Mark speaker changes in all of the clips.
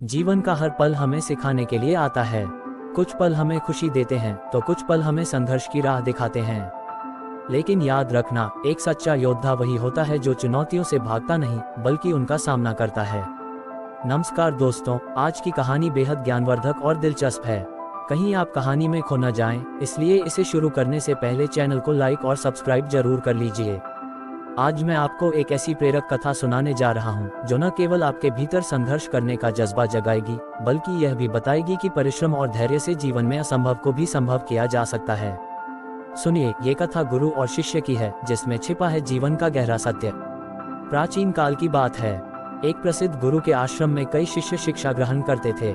Speaker 1: जीवन का हर पल हमें सिखाने के लिए आता है। कुछ पल हमें खुशी देते हैं तो कुछ पल हमें संघर्ष की राह दिखाते हैं। लेकिन याद रखना, एक सच्चा योद्धा वही होता है जो चुनौतियों से भागता नहीं बल्कि उनका सामना करता है। नमस्कार दोस्तों, आज की कहानी बेहद ज्ञानवर्धक और दिलचस्प है। कहीं आप कहानी में खो न जाएं, इसलिए इसे शुरू करने से पहले चैनल को लाइक और सब्सक्राइब जरूर कर लीजिए। आज मैं आपको एक ऐसी प्रेरक कथा सुनाने जा रहा हूं, जो न केवल आपके भीतर संघर्ष करने का जज्बा जगाएगी, बल्कि यह भी बताएगी कि परिश्रम और धैर्य से जीवन में असंभव को भी संभव किया जा सकता है। सुनिए, ये कथा गुरु और शिष्य की है, जिसमें छिपा है जीवन का गहरा सत्य। प्राचीन काल की बात है। एक प्रसिद्ध गुरु के आश्रम में कई शिष्य शिक्षा ग्रहण करते थे।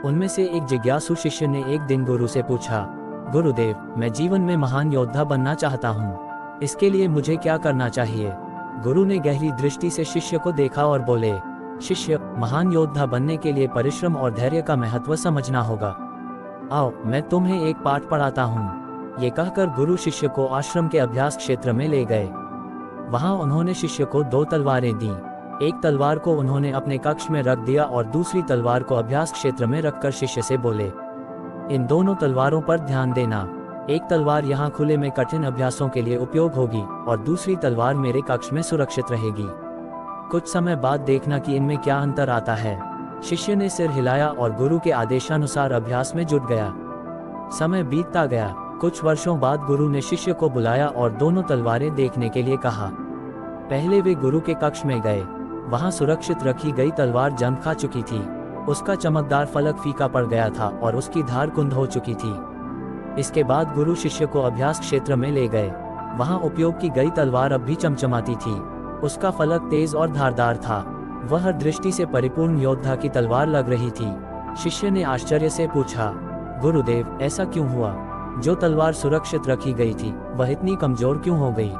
Speaker 1: उनमें से एक जिज्ञासु शिष्य ने एक दिन गुरु से पूछा, गुरुदेव, मैं जीवन में महान योद्धा बनना चाहता हूँ। इसके लिए मुझे क्या करना चाहिए? गुरु ने गहरी दृष्टि से शिष्य को देखा और बोले, शिष्य, महान योद्धा बनने के लिए परिश्रम और धैर्य का महत्व समझना होगा। आओ, मैं तुम्हें एक पाठ पढ़ाता हूँ। ये कहकर गुरु शिष्य को आश्रम के अभ्यास क्षेत्र में ले गए। वहाँ उन्होंने शिष्य को 2 तलवारें दी। एक तलवार को उन्होंने अपने कक्ष में रख दिया और दूसरी तलवार को अभ्यास क्षेत्र में रखकर शिष्य से बोले, इन दोनों तलवारों पर ध्यान देना। एक तलवार यहाँ खुले में कठिन अभ्यासों के लिए उपयोग होगी और दूसरी तलवार मेरे कक्ष में सुरक्षित रहेगी। कुछ समय बाद देखना कि इनमें क्या अंतर आता है। शिष्य ने सिर हिलाया और गुरु के आदेशानुसार अभ्यास में जुट गया। समय बीतता गया। कुछ वर्षों बाद गुरु ने शिष्य को बुलाया और दोनों तलवारें देखने के लिए कहा। पहले वे गुरु के कक्ष में गए। वहां सुरक्षित रखी गई तलवार जंग खा चुकी थी। उसका चमकदार फलक फीका पड़ गया था और उसकी धार कुंद हो चुकी थी। इसके बाद गुरु शिष्य को अभ्यास क्षेत्र में ले गए। वहां उपयोग की गई तलवार अब भी चमचमाती थी। उसका फलक तेज और धारदार था। वह हर दृष्टि से परिपूर्ण योद्धा की तलवार लग रही थी। शिष्य ने आश्चर्य से पूछा, गुरुदेव, ऐसा क्यों हुआ? जो तलवार सुरक्षित रखी गई थी, वह इतनी कमजोर क्यों हो गई?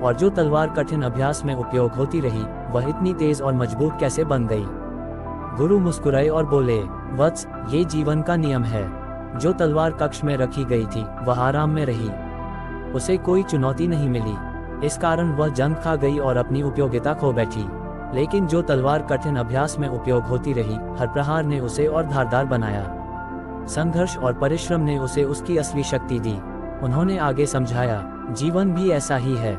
Speaker 1: और जो तलवार कठिन अभ्यास में उपयोग होती रही, वह इतनी तेज और मजबूत कैसे बन गई? गुरु मुस्कुराए और बोले, वत्स, ये जीवन का नियम है। जो तलवार कक्ष में रखी गई थी, वह आराम में रही। उसे कोई चुनौती नहीं मिली। इस कारण वह जंग खा गई और अपनी उपयोगिता खो बैठी। लेकिन जो तलवार कठिन अभ्यास में उपयोग होती रही, हर प्रहार ने उसे और धारदार बनाया। संघर्ष और परिश्रम ने उसे उसकी असली शक्ति दी। उन्होंने आगे समझाया, जीवन भी ऐसा ही है।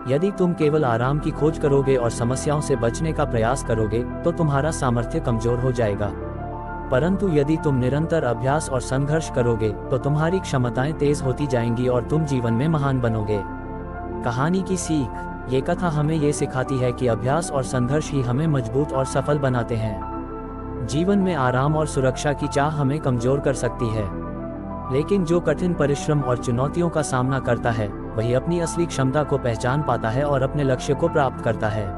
Speaker 1: यदि तुम केवल आराम की खोज करोगे और समस्याओं से बचने का प्रयास करोगे, तो तुम्हारा सामर्थ्य कमजोर हो जाएगा। परंतु यदि तुम निरंतर अभ्यास और संघर्ष करोगे, तो तुम्हारी क्षमताएं तेज होती जाएंगी और तुम जीवन में महान बनोगे। कहानी की सीख। ये कथा हमें ये सिखाती है कि अभ्यास और संघर्ष ही हमें मजबूत और सफल बनाते हैं। जीवन में आराम और सुरक्षा की चाह हमें कमजोर कर सकती है, लेकिन जो कठिन परिश्रम और चुनौतियों का सामना करता है, वही अपनी असली क्षमता को पहचान पाता है और अपने लक्ष्य को प्राप्त करता है।